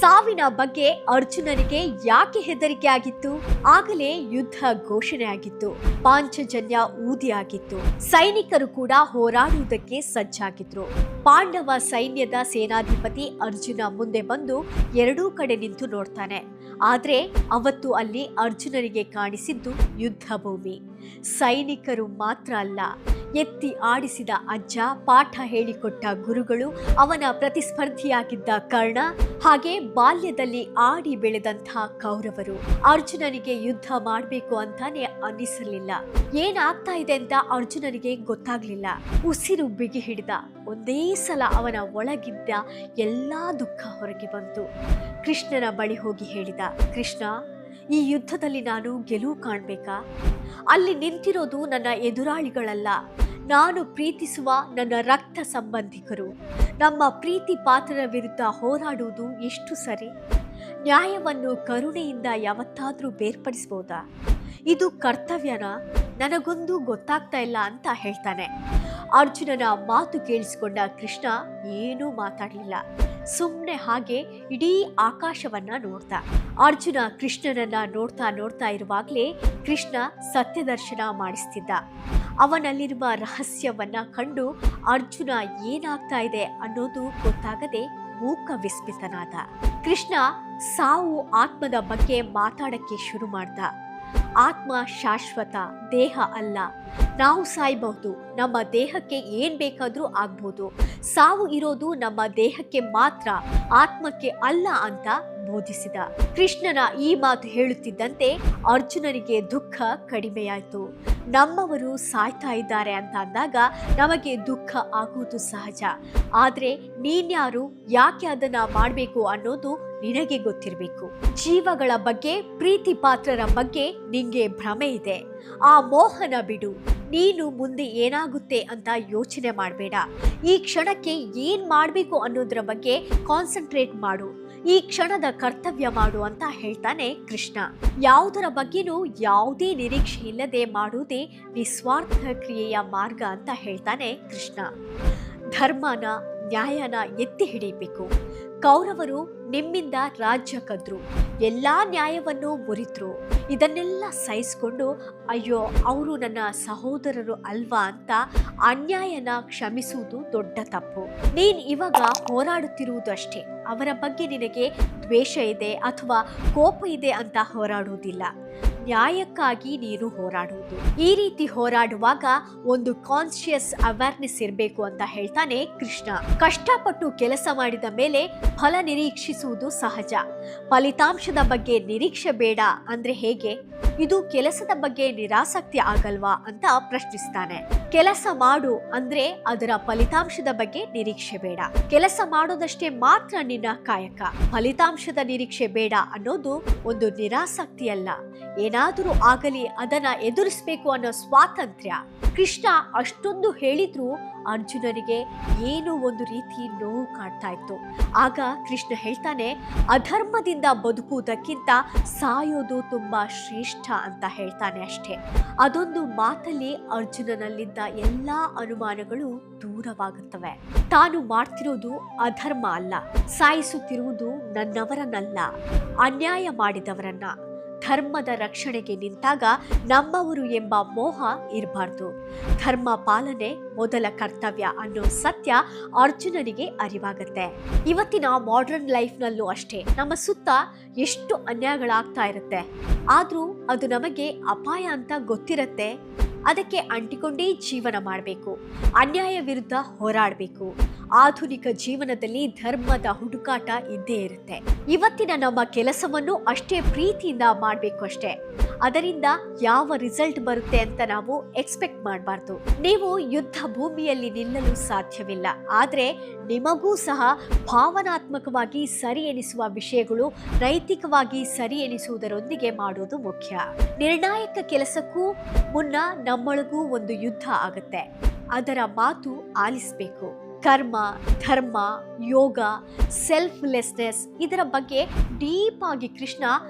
ಸಾವಿನ ಬಗ್ಗೆ ಅರ್ಜುನನಿಗೆ ಯಾಕೆ ಹೆದರಿಕೆ ಆಗಿತ್ತು? ಆಗಲೇ ಯುದ್ಧ ಘೋಷಣೆ ಆಗಿತ್ತು, ಪಾಂಚಜನ್ಯ ಊದಿ ಆಗಿತ್ತು, ಸೈನಿಕರು ಕೂಡ ಹೋರಾಡುವುದಕ್ಕೆ ಸಜ್ಜಾಗಿದ್ರು. ಪಾಂಡವ ಸೈನ್ಯದ ಸೇನಾಧಿಪತಿ ಅರ್ಜುನ ಮುಂದೆ ಬಂದು ಎರಡೂ ಕಡೆ ನಿಂತು ನೋಡ್ತಾನೆ. ಆದ್ರೆ ಅವತ್ತು ಅಲ್ಲಿ ಅರ್ಜುನನಿಗೆ ಕಾಣಿಸಿದ್ದು ಯುದ್ಧ ಭೂಮಿ. ಸೈನಿಕರು ಮಾತ್ರ ಅಲ್ಲ, ಎತ್ತಿ ಆಡಿಸಿದ ಅಜ್ಜ, ಪಾಠ ಹೇಳಿಕೊಟ್ಟ ಗುರುಗಳು, ಅವನ ಪ್ರತಿಸ್ಪರ್ಧಿಯಾಗಿದ್ದ ಕರ್ಣ, ಹಾಗೆ ಬಾಲ್ಯದಲ್ಲಿ ಆಡಿ ಬೆಳೆದಂಥ ಕೌರವರು. ಅರ್ಜುನನಿಗೆ ಯುದ್ಧ ಮಾಡಬೇಕು ಅಂತಾನೆ ಅನ್ನಿಸಲಿಲ್ಲ. ಏನಾಗ್ತಾ ಇದೆ ಅಂತ ಅರ್ಜುನನಿಗೆ ಗೊತ್ತಾಗ್ಲಿಲ್ಲ. ಉಸಿರು ಬಿಗಿ ಹಿಡಿದ. ಒಂದೇ ಸಲ ಅವನ ಒಳಗಿದ್ದ ಎಲ್ಲಾ ದುಃಖ ಹೊರಗೆ ಬಂತು. ಕೃಷ್ಣನ ಬಳಿ ಹೋಗಿ ಹೇಳಿದ, ಕೃಷ್ಣ, ಈ ಯುದ್ಧದಲ್ಲಿ ನಾನು ಗೆಲುವು ಕಾಣಬೇಕಾ? ಅಲ್ಲಿ ನಿಂತಿರೋದು ನನ್ನ ಎದುರಾಳಿಗಳಲ್ಲ, ನಾನು ಪ್ರೀತಿಸುವ ನನ್ನ ರಕ್ತ ಸಂಬಂಧಿಕರು. ನಮ್ಮ ಪ್ರೀತಿ ಪಾತ್ರರ ವಿರುದ್ಧ ಹೋರಾಡುವುದು ಎಷ್ಟು ಸರಿ? ನ್ಯಾಯವನ್ನು ಕರುಣೆಯಿಂದ ಯಾವತ್ತಾದ್ರೂ ಬೇರ್ಪಡಿಸಬಹುದಾ? ಇದು ಕರ್ತವ್ಯನಾ? ನನಗೊಂದು ಗೊತ್ತಾಗ್ತಾ ಇಲ್ಲ ಅಂತ ಹೇಳ್ತಾನೆ. ಅರ್ಜುನನ ಮಾತು ಕೇಳಿಸಿಕೊಂಡ ಕೃಷ್ಣ ಏನೂ ಮಾತಾಡಲಿಲ್ಲ. ಸುಮ್ಮನೆ ಹಾಗೆ ಇಡೀ ಆಕಾಶವನ್ನ ನೋಡ್ತಾ. ಅರ್ಜುನ ಕೃಷ್ಣನನ್ನ ನೋಡ್ತಾ ನೋಡ್ತಾ ಇರುವಾಗಲೇ ಕೃಷ್ಣ ಸತ್ಯದರ್ಶನ ಮಾಡಿಸ್ತಿದ್ದ. ಅವನಲ್ಲಿರುವ ರಹಸ್ಯವನ್ನ ಕಂಡು ಅರ್ಜುನ ಏನಾಗ್ತಾ ಇದೆ ಅನ್ನೋದು ಗೊತ್ತಾಗದೆ ಮೂಕ ವಿಸ್ಮಿತನಾದ. ಕೃಷ್ಣ ಸಾವು ಆತ್ಮದ ಬಗ್ಗೆ ಮಾತಾಡಕ್ಕೆ ಶುರು ಮಾಡ್ದ. ಆತ್ಮ ಶಾಶ್ವತ, ದೇಹ ಅಲ್ಲ. ನಾವು ಸಾಯ್ಬಹುದು, ನಮ್ಮ ದೇಹಕ್ಕೆ ಏನ್ ಬೇಕಾದ್ರೂ ಆಗ್ಬಹುದು. ಸಾವು ಇರೋದು ನಮ್ಮ ದೇಹಕ್ಕೆ ಮಾತ್ರ, ಆತ್ಮಕ್ಕೆ ಅಲ್ಲ ಅಂತ ಬೋಧಿಸಿದ. ಕೃಷ್ಣನ ಈ ಮಾತು ಹೇಳುತ್ತಿದ್ದಂತೆ ಅರ್ಜುನನಿಗೆ ದುಃಖ ಕಡಿಮೆಯಾಯಿತು. ನಮ್ಮವರು ಸಾಯ್ತಾ ಇದ್ದಾರೆ ಅಂತ ಅಂದಾಗ ನಮಗೆ ದುಃಖ ಆಗುವುದು ಸಹಜ. ಆದ್ರೆ ನೀನ್ಯಾರು, ಯಾಕೆ ಅದನ್ನ ಮಾಡಬೇಕು ಅನ್ನೋದು ನಿನಗೆ ಗೊತ್ತಿರಬೇಕು. ಜೀವಗಳ ಬಗ್ಗೆ, ಪ್ರೀತಿ ಪಾತ್ರರ ಬಗ್ಗೆ ನಿಂಗೆ ಭ್ರಮೆ ಇದೆ. ಆ ಮೋಹನ ಬಿಡು. ನೀನು ಮುಂದೆ ಏನಾಗುತ್ತೆ ಅಂತ ಯೋಚನೆ ಮಾಡಬೇಡ. ಈ ಕ್ಷಣಕ್ಕೆ ಏನ್ ಮಾಡಬೇಕು ಅನ್ನೋದ್ರ ಬಗ್ಗೆ ಕಾನ್ಸಂಟ್ರೇಟ್ ಮಾಡು. ಈ ಕ್ಷಣದ ಕರ್ತವ್ಯ ಮಾಡು ಅಂತ ಹೇಳ್ತಾನೆ ಕೃಷ್ಣ. ಯಾವುದರ ಬಗ್ಗೆನೂ ಯಾವುದೇ ನಿರೀಕ್ಷೆ ಇಲ್ಲದೆ ಮಾಡುವುದೇ ನಿಸ್ವಾರ್ಥ ಕ್ರಿಯೆಯ ಮಾರ್ಗ ಅಂತ ಹೇಳ್ತಾನೆ ಕೃಷ್ಣ. ಧರ್ಮನ, ನ್ಯಾಯನ ಎತ್ತಿ ಹಿಡಿಯಬೇಕು. ಕೌರವರು ನಿಮ್ಮಿಂದ ರಾಜ್ಯ ಕದ್ರು, ಎಲ್ಲಾ ನ್ಯಾಯವನ್ನು ಮುರಿದ್ರು. ಇದನ್ನೆಲ್ಲ ಸಹಿಸಿಕೊಂಡು ಅಯ್ಯೋ ಅವರು ನನ್ನ ಸಹೋದರರು ಅಲ್ವಾ ಅಂತ ಅನ್ಯಾಯನ ಕ್ಷಮಿಸುವುದು ದೊಡ್ಡ ತಪ್ಪು. ನೀನ್ ಇವಾಗ ಹೋರಾಡುತ್ತಿರುವುದು ಅಷ್ಟೇ. ಅವರ ಬಗ್ಗೆ ನಿನಗೆ ದ್ವೇಷ ಇದೆ ಅಥವಾ ಕೋಪ ಇದೆ ಅಂತ ಹೋರಾಡುವುದಿಲ್ಲ. ನ್ಯಾಯಕ್ಕಾಗಿ ನೀನು ಹೋರಾಡುವುದು. ಈ ರೀತಿ ಹೋರಾಡುವಾಗ ಒಂದು ಕಾನ್ಶಿಯಸ್ ಅವೇರ್ನೆಸ್ ಇರಬೇಕು ಅಂತ ಹೇಳ್ತಾನೆ ಕೃಷ್ಣ. ಕಷ್ಟಪಟ್ಟು ಕೆಲಸ ಮಾಡಿದ ಮೇಲೆ ಫಲ ನಿರೀಕ್ಷಿಸುವುದು ಸಹಜ. ಫಲಿತಾಂಶದ ಬಗ್ಗೆ ನಿರೀಕ್ಷೆ ಬೇಡ ಅಂದ್ರೆ ಹೇಗೆ? ಇದು ಕೆಲಸದ ಬಗ್ಗೆ ನಿರಾಸಕ್ತಿ ಆಗಲ್ವಾ ಅಂತ ಪ್ರಶ್ನಿಸ್ತಾನೆ. ಕೆಲಸ ಮಾಡು ಅಂದ್ರೆ ಅದರ ಫಲಿತಾಂಶದ ಬಗ್ಗೆ ನಿರೀಕ್ಷೆ ಬೇಡ. ಕೆಲಸ ಮಾಡೋದಷ್ಟೇ ಮಾತ್ರ ನಿನ್ನ ಕಾಯಕ. ಫಲಿತಾಂಶದ ನಿರೀಕ್ಷೆ ಬೇಡ ಅನ್ನೋದು ಒಂದು ನಿರಾಸಕ್ತಿ ಅಲ್ಲ. ಏನಾದರೂ ಆಗಲಿ ಅದನ್ನ ಎದುರಿಸಬೇಕು ಅನ್ನೋ ಸ್ವಾತಂತ್ರ್ಯ. ಕೃಷ್ಣ ಅಷ್ಟೊಂದು ಹೇಳಿದ್ರು ಅರ್ಜುನನಿಗೆ ಏನೋ ಒಂದು ರೀತಿ ನೋವು ಕಾಡ್ತಾ ಇತ್ತು. ಆಗ ಕೃಷ್ಣ ಹೇಳ್ತಾನೆ, ಅಧರ್ಮದಿಂದ ಬದುಕುವುದಕ್ಕಿಂತ ಸಾಯೋದು ತುಂಬಾ ಶ್ರೇಷ್ಠ ಅಂತ ಹೇಳ್ತಾನೆ ಅಷ್ಟೇ. ಅದೊಂದು ಮಾತಲ್ಲಿ ಅರ್ಜುನನಲ್ಲಿದ್ದ ಎಲ್ಲಾ ಅನುಮಾನಗಳು ದೂರವಾಗುತ್ತವೆ. ತಾನು ಮಾಡ್ತಿರೋದು ಅಧರ್ಮ ಅಲ್ಲ, ಸಾಯಿಸುತ್ತಿರುವುದು ನನ್ನವರನ್ನಲ್ಲ, ಅನ್ಯಾಯ ಮಾಡಿದವರನ್ನ. ಧರ್ಮದ ರಕ್ಷಣೆಗೆ ನಿಂತಾಗ ನಮ್ಮವರು ಎಂಬ ಮೋಹ ಇರಬಾರ್ದು. ಧರ್ಮ ಪಾಲನೆ ಮೊದಲ ಕರ್ತವ್ಯ ಅನ್ನೋ ಸತ್ಯ ಅರ್ಜುನನಿಗೆ ಅರಿವಾಗತ್ತೆ. ಇವತ್ತಿನ ಮಾಡರ್ನ್ ಲೈಫ್ನಲ್ಲೂ ಅಷ್ಟೇ ನಮ್ಮ ಸುತ್ತ ಎಷ್ಟು ಅನ್ಯಾಯಗಳಾಗ್ತಾ ಇರುತ್ತೆ. ಆದ್ರೂ ಅದು ನಮಗೆ ಅಪಾಯ ಅಂತ ಗೊತ್ತಿರತ್ತೆ. ಅದಕ್ಕೆ ಅಂಟಿಕೊಂಡೇ ಜೀವನ ಮಾಡಬೇಕು. ಅನ್ಯಾಯ ವಿರುದ್ಧ ಹೋರಾಡಬೇಕು. ಆಧುನಿಕ ಜೀವನದಲ್ಲಿ ಧರ್ಮದ ಹುಡುಕಾಟ ಇದ್ದೇ ಇರುತ್ತೆ. ಇವತ್ತಿನ ನಮ್ಮ ಕೆಲಸವನ್ನು ಅಷ್ಟೇ ಪ್ರೀತಿಯಿಂದ ಮಾಡಬೇಕು ಅಷ್ಟೇ. ಅದರಿಂದ ಯಾವ ರಿಸಲ್ಟ್ ಬರುತ್ತೆ ಅಂತ ನಾವು ಎಕ್ಸ್ಪೆಕ್ಟ್ ಮಾಡಬಾರ್ದು. ನೀವು ಯುದ್ಧ ಭೂಮಿಯಲ್ಲಿ ನಿಲ್ಲಲು ಸಾಧ್ಯವಿಲ್ಲ. ಆದ್ರೆ ನಿಮಗೂ ಸಹ ಭಾವನಾತ್ಮಕವಾಗಿ ಸರಿ ಎನಿಸುವ ವಿಷಯಗಳು ನೈತಿಕವಾಗಿ ಸರಿ ಎನಿಸುವುದರೊಂದಿಗೆ ಮಾಡೋದು ಮುಖ್ಯ. ನಿರ್ಣಾಯಕ ಕೆಲಸಕ್ಕೂ ಮುನ್ನ ನಮ್ಮೊಳಗೂ ಒಂದು ಯುದ್ಧ ಆಗುತ್ತೆ. ಅದರ ಮಾತು ಆಲಿಸಬೇಕು. ಕರ್ಮ, ಧರ್ಮ, ಯೋಗ, ಸೆಲ್ಫ್ಲೆಸ್ನೆಸ್ ಇದರ ಬಗ್ಗೆ ಡೀಪ್ ಆಗಿ ಕೃಷ್ಣ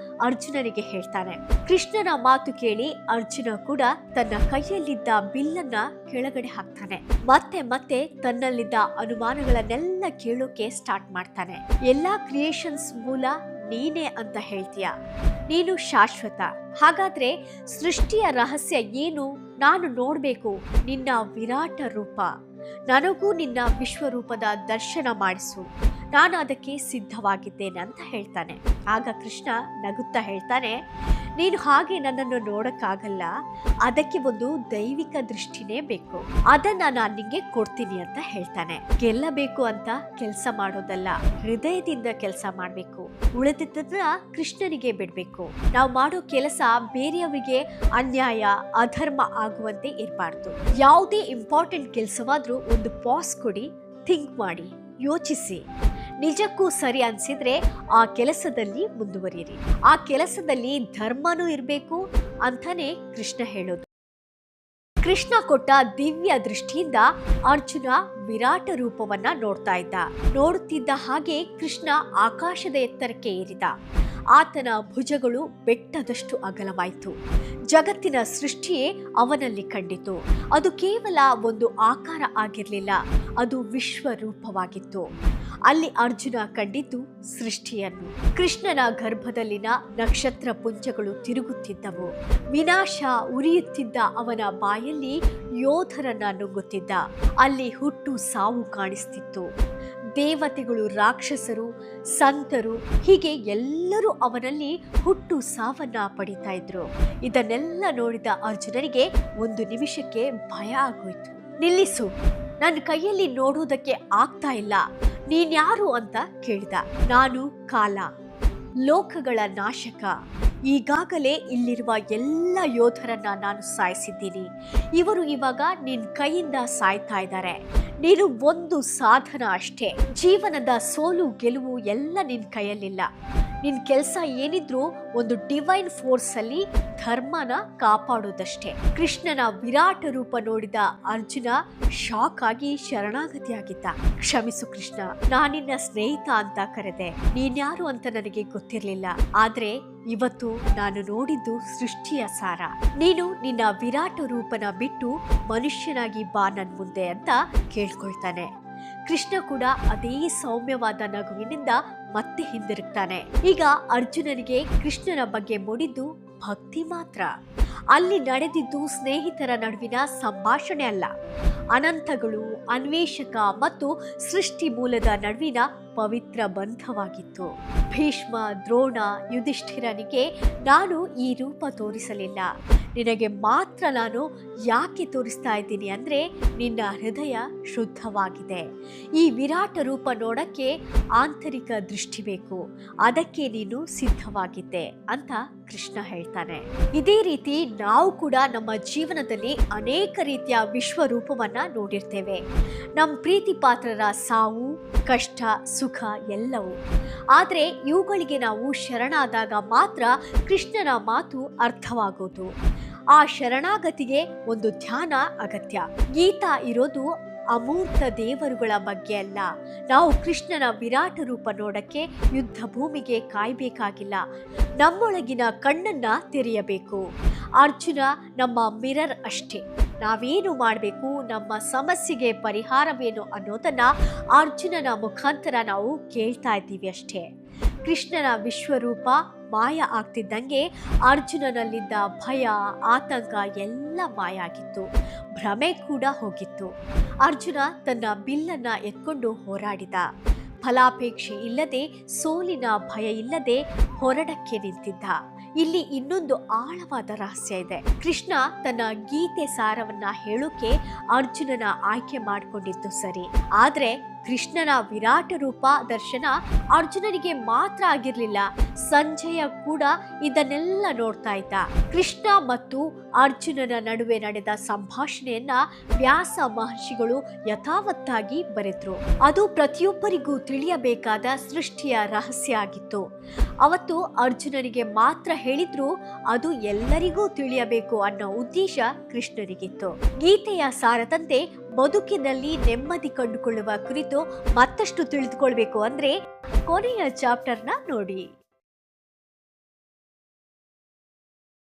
ಅರ್ಜುನನಿಗೆ ಹೇಳ್ತಾನೆ. ಕೃಷ್ಣನ ಮಾತು ಕೇಳಿ ಅರ್ಜುನ ಕೂಡ ತನ್ನ ಕೈಯಲ್ಲಿದ್ದ ಬಿಲ್ಲನ್ನ ಕೆಳಗಡೆ ಹಾಕ್ತಾನೆ. ಮತ್ತೆ ಮತ್ತೆ ತನ್ನಲ್ಲಿದ್ದ ಅನುಮಾನಗಳನ್ನೆಲ್ಲ ಕೇಳೋಕೆ ಸ್ಟಾರ್ಟ್ ಮಾಡ್ತಾನೆ. ಎಲ್ಲಾ ಕ್ರಿಯೇಷನ್ಸ್ ಮೂಲ ನೀನೇ ಅಂತ ಹೇಳ್ತೀಯ, ನೀನು ಶಾಶ್ವತ. ಹಾಗಾದ್ರೆ ಸೃಷ್ಟಿಯ ರಹಸ್ಯ ಏನು? ನಾನು ನೋಡ್ಬೇಕು ನಿನ್ನ ವಿರಾಟ ರೂಪ. ನನಗೂ ನಿನ್ನ ವಿಶ್ವರೂಪದ ದರ್ಶನ ಮಾಡಿಸು, ನಾನು ಅದಕ್ಕೆ ಸಿದ್ಧವಾಗಿದ್ದೇನೆ ಅಂತ ಹೇಳ್ತಾನೆ. ಆಗ ಕೃಷ್ಣ ನಗುತ್ತಾ ಹೇಳ್ತಾನೆ, ನೀನು ಹಾಗೆ ನನ್ನನ್ನು ನೋಡಕ್ಕಾಗಲ್ಲ, ಅದಕ್ಕೆ ಒಂದು ದೈವಿಕ ದೃಷ್ಟಿನೇ ಬೇಕು, ಅದನ್ನ ನಾನು ನಿಂಗೆ ಕೊಡ್ತೀನಿ ಅಂತ ಹೇಳ್ತಾನೆ. ಗೆಲ್ಲಬೇಕು ಅಂತ ಕೆಲಸ ಮಾಡೋದಲ್ಲ, ಹೃದಯದಿಂದ ಕೆಲಸ ಮಾಡ್ಬೇಕು. ಉಳಿದಿದ್ದನ್ನ ಕೃಷ್ಣನಿಗೆ ಬಿಡ್ಬೇಕು. ನಾವು ಮಾಡೋ ಕೆಲಸ ಬೇರೆಯವರಿಗೆ ಅನ್ಯಾಯ, ಅಧರ್ಮ ಆಗುವಂತೆ ಇರಬಾರ್ದು. ಯಾವುದೇ ಇಂಪಾರ್ಟೆಂಟ್ ಕೆಲಸವಾದ್ರೂ ಒಂದು ಪಾಸ್ ಕೊಡಿ, ಥಿಂಕ್ ಮಾಡಿ, ಯೋಚಿಸಿ. ನಿಜಕ್ಕೂ ಸರಿ ಅನ್ಸಿದ್ರೆ ಆ ಕೆಲಸದಲ್ಲಿ ಮುಂದುವರಿಯಿರಿ. ಆ ಕೆಲಸದಲ್ಲಿ ಧರ್ಮನೂ ಇರಬೇಕು ಅಂತಾನೆ ಕೃಷ್ಣ ಹೇಳೋದು. ಕೃಷ್ಣ ಕೊಟ್ಟ ದಿವ್ಯ ದೃಷ್ಟಿಯಿಂದ ಅರ್ಜುನ ವಿರಾಟ ರೂಪವನ್ನ ನೋಡ್ತಾ ಇದ್ದ. ನೋಡುತ್ತಿದ್ದ ಹಾಗೆ ಕೃಷ್ಣ ಆಕಾಶದ ಎತ್ತರಕ್ಕೆ ಏರಿದ. ಆತನ ಭುಜಗಳು ಬೆಟ್ಟದಷ್ಟು ಅಗಲವಾಯಿತು. ಜಗತ್ತಿನ ಸೃಷ್ಟಿಯೇ ಅವನಲ್ಲಿ ಕಂಡಿತು. ಅದು ಕೇವಲ ಒಂದು ಆಕಾರ ಆಗಿರಲಿಲ್ಲ, ಅದು ವಿಶ್ವರೂಪವಾಗಿತ್ತು. ಅಲ್ಲಿ ಅರ್ಜುನ ಕಂಡಿದ್ದು ಸೃಷ್ಟಿಯನ್ನು. ಕೃಷ್ಣನ ಗರ್ಭದಲ್ಲಿನ ನಕ್ಷತ್ರ ಪುಂಜಗಳು ತಿರುಗುತ್ತಿದ್ದವು. ವಿನಾಶ ಉರಿಯುತ್ತಿದ್ದ ಅವನ ಬಾಯಲ್ಲಿ ಯೋಧರನ್ನ ನುಂಗುತ್ತಿದ್ದ. ಅಲ್ಲಿ ಹುಟ್ಟು ಸಾವು ಕಾಣಿಸ್ತಿತ್ತು. ದೇವತೆಗಳು, ರಾಕ್ಷಸರು, ಸಂತರು, ಹೀಗೆ ಎಲ್ಲರೂ ಅವನಲ್ಲಿ ಹುಟ್ಟು ಸಾವನ್ನ ಪಡಿತಾ ಇದ್ರು. ಇದನ್ನೆಲ್ಲ ನೋಡಿದ ಅರ್ಜುನನಿಗೆ ಒಂದು ನಿಮಿಷಕ್ಕೆ ಭಯ ಆಗೋಯ್ತು. ನಿಲ್ಲಿಸು, ನನ್ನ ಕೈಯಲ್ಲಿ ನೋಡುವುದಕ್ಕೆ ಆಗ್ತಾ ಇಲ್ಲ, ನೀನ್ಯಾರು ಅಂತ ಕೇಳಿದ. ನಾನು ಕಾಲ, ಲೋಕಗಳ ನಾಶಕ. ಈಗಾಗಲೇ ಇಲ್ಲಿರುವ ಎಲ್ಲ ಯೋಧರನ್ನ ನಾನು ಸಾಯಿಸಿದ್ದೀನಿ. ಇವರು ಇವಾಗ ನಿನ್ ಕೈಯಿಂದ ಸಾಯ್ತಾ ಇದ್ದಾರೆ. ನೀನು ಒಂದು ಸಾಧನ ಅಷ್ಟೇ. ಜೀವನದ ಸೋಲು ಗೆಲುವು ಎಲ್ಲ ನಿನ್ ಕೈಯಲ್ಲಿಲ್ಲ. ನಿನ್ ಕೆಲಸ ಏನಿದ್ರು ಒಂದು ಡಿವೈನ್ ಫೋರ್ಸ್ ಅಲ್ಲಿ ಧರ್ಮನ ಕಾಪಾಡೋದಷ್ಟೇ. ಕೃಷ್ಣನ ವಿರಾಟ ರೂಪ ನೋಡಿದ ಅರ್ಜುನ ಶಾಕ್ ಆಗಿ ಶರಣಾಗತಿಯಾಗಿದ್ದ. ಕ್ಷಮಿಸು ಕೃಷ್ಣ, ನಾನಿನ್ನ ಸ್ನೇಹಿತ ಅಂತ ಕರೆದೆ, ನೀನ್ಯಾರು ಅಂತ ನನಗೆ ಗೊತ್ತಿರಲಿಲ್ಲ. ಆದ್ರೆ ಇವತ್ತು ನಾನು ನೋಡಿದ್ದು ಸೃಷ್ಟಿಯ ಸಾರ. ನೀನು ನಿನ್ನ ವಿರಾಟ ರೂಪನ ಬಿಟ್ಟು ಮನುಷ್ಯನಾಗಿ ಬಾ ನನ್ ಮುಂದೆ ಅಂತ ಕೇಳ್ಕೊಳ್ತಾನೆ. ಕೃಷ್ಣ ಕೂಡ ಅದೇ ಸೌಮ್ಯವಾದ ನಗುವಿನಿಂದ ಮತ್ತೆ ಹಿಂದಿರುಗ್ತಾನೆ. ಈಗ ಅರ್ಜುನನಿಗೆ ಕೃಷ್ಣನ ಬಗ್ಗೆ ಮೂಡಿದ್ದು ಭಕ್ತಿ ಮಾತ್ರ. ಅಲ್ಲಿ ನಡೆದಿದ್ದು ಸ್ನೇಹಿತರ ನಡುವಿನ ಸಂಭಾಷಣೆ ಅಲ್ಲ, ಅನಂತಗಳು, ಅನ್ವೇಷಕ ಮತ್ತು ಸೃಷ್ಟಿ ಮೂಲದ ನಡುವಿನ ಪವಿತ್ರ ಬಂಧವಾಗಿತ್ತು. ಭೀಷ್ಮ, ದ್ರೋಣ, ಯುಧಿಷ್ಠಿರನಿಗೆ ನಾನು ಈ ರೂಪ ತೋರಿಸಲಿಲ್ಲ. ನಿನಗೆ ಮಾತ್ರ ನಾನು ಯಾಕೆ ತೋರಿಸ್ತಾ ಇದ್ದೀನಿ ಅಂದ್ರೆ ನಿನ್ನ ಹೃದಯ ಶುದ್ಧವಾಗಿದೆ. ಈ ವಿರಾಟ ರೂಪ ನೋಡಕ್ಕೆ ಆಂತರಿಕ ದೃಷ್ಟಿ ಬೇಕು, ಅದಕ್ಕೆ ನೀನು ಸಿದ್ಧವಾಗಿದ್ದೆ ಅಂತ ಕೃಷ್ಣ ಹೇಳ್ತಾನೆ. ಇದೇ ರೀತಿ ನಾವು ಕೂಡ ನಮ್ಮ ಜೀವನದಲ್ಲಿ ಅನೇಕ ರೀತಿಯ ವಿಶ್ವರೂಪವನ್ನ ನೋಡಿರ್ತೇವೆ. ನಮ್ಮ ಪ್ರೀತಿ ಪಾತ್ರರ ಸಾವು, ಕಷ್ಟ, ಸುಖ ಎಲ್ಲವೂ. ಆದ್ರೆ ಇವುಗಳಿಗೆ ನಾವು ಶರಣಾದಾಗ ಮಾತ್ರ ಕೃಷ್ಣನ ಮಾತು ಅರ್ಥವಾಗೋದು. ಆ ಶರಣಾಗತಿಗೆ ಒಂದು ಧ್ಯಾನ ಅಗತ್ಯ. ಗೀತಾ ಇರೋದು ಅಮೂರ್ತ ದೇವರುಗಳ ಬಗ್ಗೆ ಅಲ್ಲ. ನಾವು ಕೃಷ್ಣನ ವಿರಾಟ ರೂಪ ನೋಡಕ್ಕೆ ಯುದ್ಧ ಭೂಮಿಗೆ ಕಾಯ್ಬೇಕಾಗಿಲ್ಲ, ನಮ್ಮೊಳಗಿನ ಕಣ್ಣನ್ನ ತೆರೆಯಬೇಕು. ಅರ್ಜುನ ನಮ್ಮ ಮಿರರ್ ಅಷ್ಟೇ. ನಾವೇನು ಮಾಡಬೇಕು, ನಮ್ಮ ಸಮಸ್ಯೆಗೆ ಪರಿಹಾರವೇನು ಅನ್ನೋದನ್ನ ಅರ್ಜುನನ ಮುಖಾಂತರ ನಾವು ಕೇಳ್ತಾ ಇದ್ದೀವಿ ಅಷ್ಟೇ. ಕೃಷ್ಣನ ವಿಶ್ವರೂಪ ಮಾಯ ಆಗ್ತಿದ್ದಂಗೆ ಅರ್ಜುನನಲ್ಲಿದ್ದ ಭಯ, ಆತಂಕ ಎಲ್ಲ ಮಾಯ ಆಗಿತ್ತು. ಭ್ರಮೆ ಕೂಡ ಹೋಗಿತ್ತು. ಅರ್ಜುನ ತನ್ನ ಬಿಲ್ಲನ್ನ ಎತ್ಕೊಂಡು ಹೋರಾಡಿದ. ಫಲಾಪೇಕ್ಷೆ ಇಲ್ಲದೆ, ಸೋಲಿನ ಭಯ ಇಲ್ಲದೆ ಹೊರಡಕ್ಕೆ ನಿಂತಿದ್ದ. ಇಲ್ಲಿ ಇನ್ನೊಂದು ಆಳವಾದ ರಹಸ್ಯ ಇದೆ. ಕೃಷ್ಣ ತನ್ನ ಗೀತೆ ಸಾರವನ್ನ ಹೇಳೋಕೆ ಅರ್ಜುನನ ಆಯ್ಕೆ ಮಾಡಿಕೊಂಡಿದ್ದು ಸರಿ, ಆದ್ರೆ ಕೃಷ್ಣನ ವಿರಾಟ ರೂಪ ದರ್ಶನ ಅರ್ಜುನನಿಗೆ ಮಾತ್ರ ಆಗಿರ್ಲಿಲ್ಲ, ಸಂಜಯ ಕೂಡ ಇದನ್ನೆಲ್ಲ ನೋಡ್ತಾ ಇದ್ದ. ಕೃಷ್ಣ ಮತ್ತು ಅರ್ಜುನನ ನಡುವೆ ನಡೆದ ಸಂಭಾಷಣೆಯನ್ನ ವ್ಯಾಸ ಮಹರ್ಷಿಗಳು ಯಥಾವತ್ತಾಗಿ ಬರೆದ್ರು. ಅದು ಪ್ರತಿಯೊಬ್ಬರಿಗೂ ತಿಳಿಯಬೇಕಾದ ಸೃಷ್ಟಿಯ ರಹಸ್ಯ ಆಗಿತ್ತು. ಅವತ್ತು ಅರ್ಜುನನಿಗೆ ಮಾತ್ರ ಹೇಳಿದ್ರು, ಅದು ಎಲ್ಲರಿಗೂ ತಿಳಿಯಬೇಕು ಅನ್ನೋ ಉದ್ದೇಶ ಕೃಷ್ಣನಿಗಿತ್ತು. ಗೀತೆಯ ಸಾರದಂತೆ ಬದುಕಿನಲ್ಲಿ ನೆಮ್ಮದಿ ಕಂಡುಕೊಳ್ಳುವ ಕುರಿತು ಮತ್ತಷ್ಟು ತಿಳಿದುಕೊಳ್ಬೇಕು ಅಂದ್ರೆ ಕೊನೆಯ ಚಾಪ್ಟರ್ನ ನೋಡಿ.